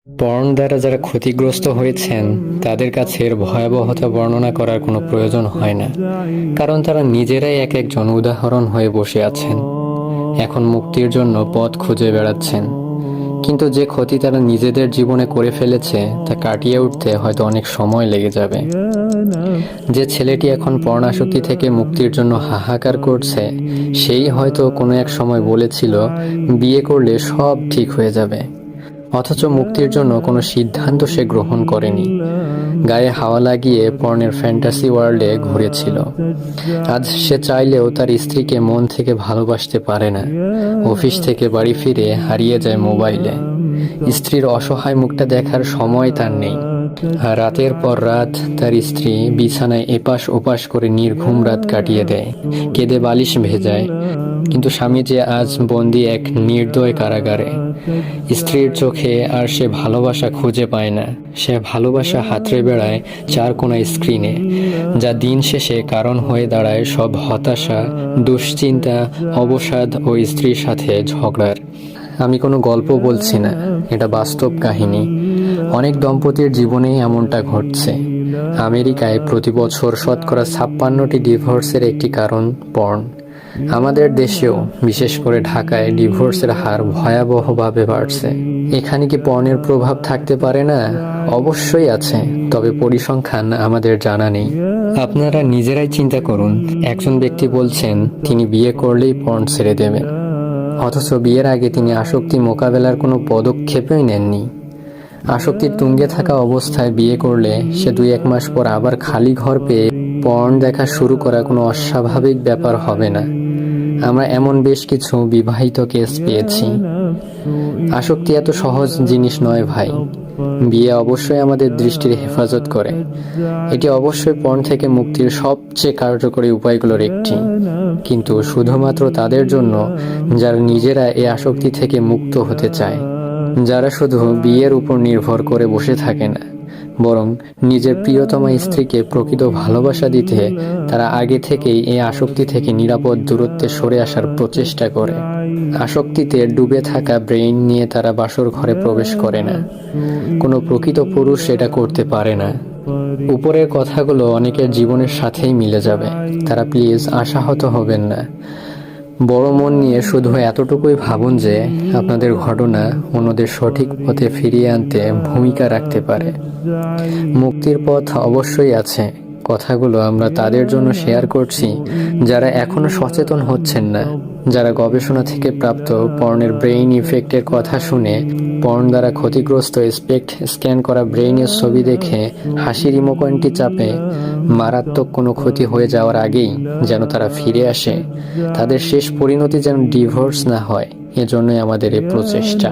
Porn দ্বারা যারা ক্ষতিগ্রস্ত হয়েছেন তাদের কাছে এর ভয়াবহতা বর্ণনা করার কোনো প্রয়োজন হয় না, কারণ তারা নিজেরাই এক একজন উদাহরণ হয়ে বসে আছেন, এখন মুক্তির জন্য পথ খুঁজে বেড়াচ্ছেন। কিন্তু যে ক্ষতি তারা নিজেদের জীবনে করে ফেলেছে তা কাটিয়ে উঠতে হয়তো অনেক সময় লেগে যাবে। যে ছেলেটি এখন পর্ণাসক্তি থেকে মুক্তির জন্য হাহাকার করছে, সেই হয়তো কোনো এক সময় বলেছিল বিয়ে করলে সব ঠিক হয়ে যাবে, অথচ মুক্তির জন্য কোনো সিদ্ধান্ত সে গ্রহণ করেনি। গায়ে হাওয়া লাগিয়ে পর্নের ফ্যান্টাসি ওয়ার্ল্ডে ঘুরেছিল। আজ সে চাইলেও তার স্ত্রীকে মন থেকে ভালোবাসতে পারে না। অফিস থেকে বাড়ি ফিরে হারিয়ে যায় মোবাইলে। স্ত্রীর অসহায় মুখটা দেখার সময় তার নেই। আর রাতের পর রাত তার স্ত্রী বিছানায় এপাশ ওপাশ করে নির্ঘুম রাত কাটিয়ে দেয়, কেঁদে বালিশ ভেজায়। কিন্তু স্বামী যে আজ বন্দি এক নির্দয় কারাগারে। স্ত্রীর চোখে আর সে ভালোবাসা খুঁজে পায় না, সে ভালোবাসা হাতড়ে বেড়ায় চারকোনা স্ক্রিনে, যা দিন শেষে কারণ হয়ে দাঁড়ায় সব হতাশা, দুশ্চিন্তা, অবসাদ ও স্ত্রীর সাথে ঝগড়ার। আমি কোনো গল্প বলছি না, এটা বাস্তব কাহিনী। অনেক দম্পতির জীবনেই এমনটা ঘটছে। আমেরিকায় প্রতি বছর শতকরা 56টি ডিভোর্সের একটি কারণ পর্ন। আমাদের দেশেও, বিশেষ করে ঢাকায়, ডিভোর্সের হার ভয়াবহভাবে বাড়ছে। এখানে কি পর্নের প্রভাব থাকতে পারে না? অবশ্যই আছে, তবে পরিসংখ্যান আমাদের জানা নেই। আপনারা নিজেরাই চিন্তা করুন, একজন ব্যক্তি বলছেন তিনি বিয়ে করলেই পর্ন ছেড়ে দেবেন, অথচ বিয়ের আগে তিনি আসক্তি মোকাবেলার কোনো পদক্ষেপই নেননি। আসক্তির তুঙ্গে থাকা অবস্থায় বিয়ে করলে সে 2-1 মাস পর আবার খালি ঘর পেয়ে পর্ন দেখা শুরু করা কোনো অস্বাভাবিক ব্যাপার হবে না। আমরা এমন বেশ কিছু বিবাহিত কেস পেয়েছি। আসক্তি এত সহজ জিনিস নয় ভাই। বিয়ে অবশ্যই আমাদের দৃষ্টির হেফাজত করে। এটি অবশ্যই পর্ন থেকে মুক্তির সবচেয়ে কার্যকরী উপায়গুলোর একটি, কিন্তু শুধুমাত্র তাদের জন্য যারা নিজেরা এই আসক্তি থেকে মুক্ত হতে চায়, যারা শুধু বিয়ের উপর নির্ভর করে বসে থাকে না, বরং নিজের প্রিয়তমা স্ত্রীকে প্রকৃত ভালোবাসা দিতে তারা আগে থেকেই এই আসক্তি থেকে নিরাপদ দূরত্বে সরে আসার প্রচেষ্টা করে। আসক্তিতে ডুবে থাকা ব্রেইন নিয়ে তারা বাসর ঘরে প্রবেশ করে না। কোনো প্রকৃত পুরুষ এটা করতে পারে না। উপরের কথাগুলো অনেকের জীবনের সাথেই মিলে যাবে, তারা প্লিজ আশাহত হবেন না। বড় মন নিয়ে শুধু এতটুকুই ভাবুন যে আপনাদের ঘটনা অন্যদের সঠিক পথে ফিরিয়ে আনতে ভূমিকা রাখতে পারে। মুক্তির পথ অবশ্যই আছে। কথাগুলো আমরা তাদের জন্য শেয়ার করছি যারা এখনো সচেতন হচ্ছেন না, যারা গবেষণা থেকে প্রাপ্ত পর্নের ব্রেইন ইফেক্টের কথা শুনে, পর্ন দ্বারা ক্ষতিগ্রস্ত স্ক্যান করা ব্রেইনের ছবি দেখে হাসির ইমোকনটি চাপে। মারাত্মক কোনো ক্ষতি হয়ে যাওয়ার আগেই যেন তারা ফিরে আসে, তাদের শেষ পরিণতি যেন ডিভোর্স না হয়, এজন্যই আমাদের এই প্রচেষ্টা।